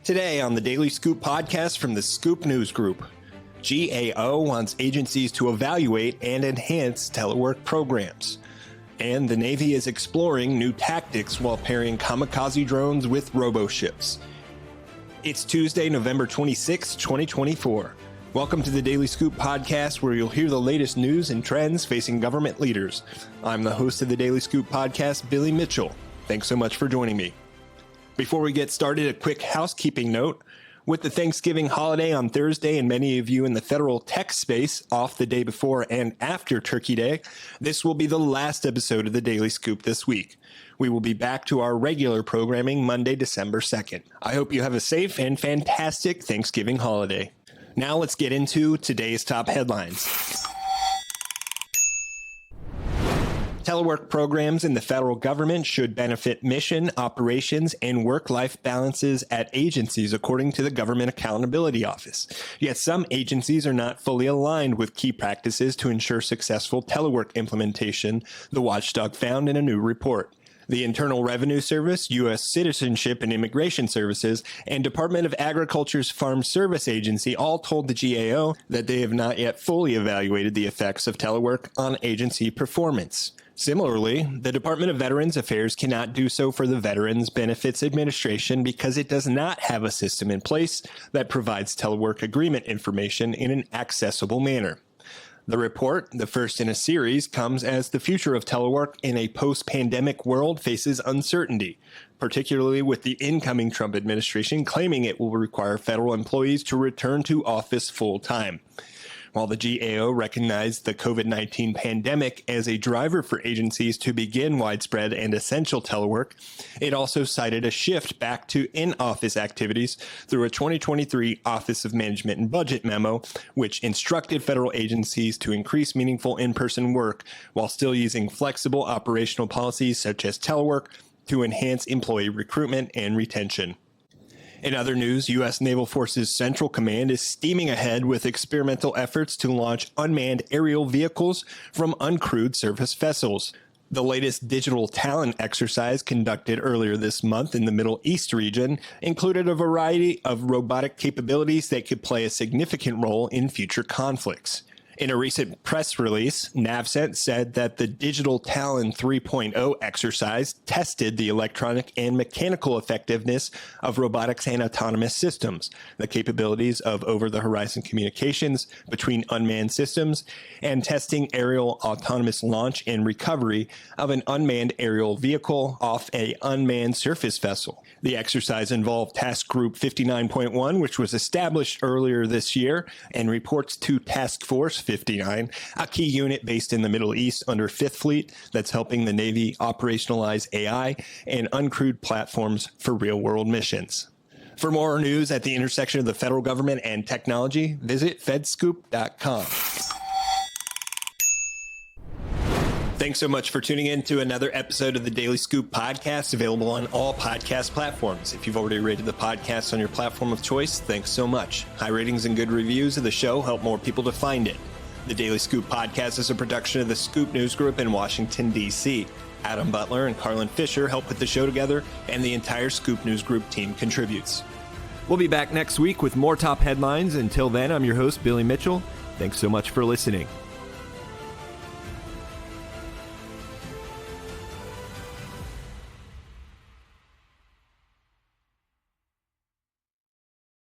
Today on the Daily Scoop podcast from the Scoop News Group, GAO wants agencies to evaluate and enhance telework programs. And the Navy is exploring new tactics while pairing kamikaze drones with robo-ships. It's Tuesday, November 26, 2024. Welcome to the Daily Scoop podcast, where you'll hear the latest news and trends facing government leaders. I'm the host of the Daily Scoop podcast, Billy Mitchell. Thanks so much for joining me. Before we get started, a quick housekeeping note. With the Thanksgiving holiday on Thursday and many of you in the federal tech space off the day before and after Turkey Day, this will be the last episode of the Daily Scoop this week. We will be back to our regular programming Monday, December 2nd. I hope you have a safe and fantastic Thanksgiving holiday. Now let's get into today's top headlines. Telework programs in the federal government should benefit mission, operations, and work-life balances at agencies, according to the Government Accountability Office. Yet some agencies are not fully aligned with key practices to ensure successful telework implementation, the watchdog found in a new report. The Internal Revenue Service, U.S. Citizenship and Immigration Services, and Department of Agriculture's Farm Service Agency all told the GAO that they have not yet fully evaluated the effects of telework on agency performance. Similarly, the Department of Veterans Affairs cannot do so for the Veterans Benefits Administration because it does not have a system in place that provides telework agreement information in an accessible manner. The report, the first in a series, comes as the future of telework in a post-pandemic world faces uncertainty, particularly with the incoming Trump administration claiming it will require federal employees to return to office full-time. While the GAO recognized the COVID-19 pandemic as a driver for agencies to begin widespread and essential telework, it also cited a shift back to in-office activities through a 2023 Office of Management and Budget memo, which instructed federal agencies to increase meaningful in-person work while still using flexible operational policies such as telework to enhance employee recruitment and retention. In other news, U.S. Naval Forces Central Command is steaming ahead with experimental efforts to launch unmanned aerial vehicles from uncrewed surface vessels. The latest Digital Talon exercise conducted earlier this month in the Middle East region included a variety of robotic capabilities that could play a significant role in future conflicts. In a recent press release, NAVCENT said that the Digital Talon 3.0 exercise tested the electronic and mechanical effectiveness of robotics and autonomous systems, the capabilities of over-the-horizon communications between unmanned systems, and testing aerial autonomous launch and recovery of an unmanned aerial vehicle off an unmanned surface vessel. The exercise involved Task Group 59.1, which was established earlier this year, and reports to Task Force 59, a key unit based in the Middle East under 5th Fleet that's helping the Navy operationalize AI and uncrewed platforms for real-world missions. For more news at the intersection of the federal government and technology, visit fedscoop.com. Thanks so much for tuning in to another episode of the Daily Scoop podcast, available on all podcast platforms. If you've already rated the podcast on your platform of choice, thanks so much. High ratings and good reviews of the show help more people to find it. The Daily Scoop podcast is a production of the Scoop News Group in Washington, D.C. Adam Butler and Carlin Fisher help put the show together, and the entire Scoop News Group team contributes. We'll be back next week with more top headlines. Until then, I'm your host, Billy Mitchell. Thanks so much for listening.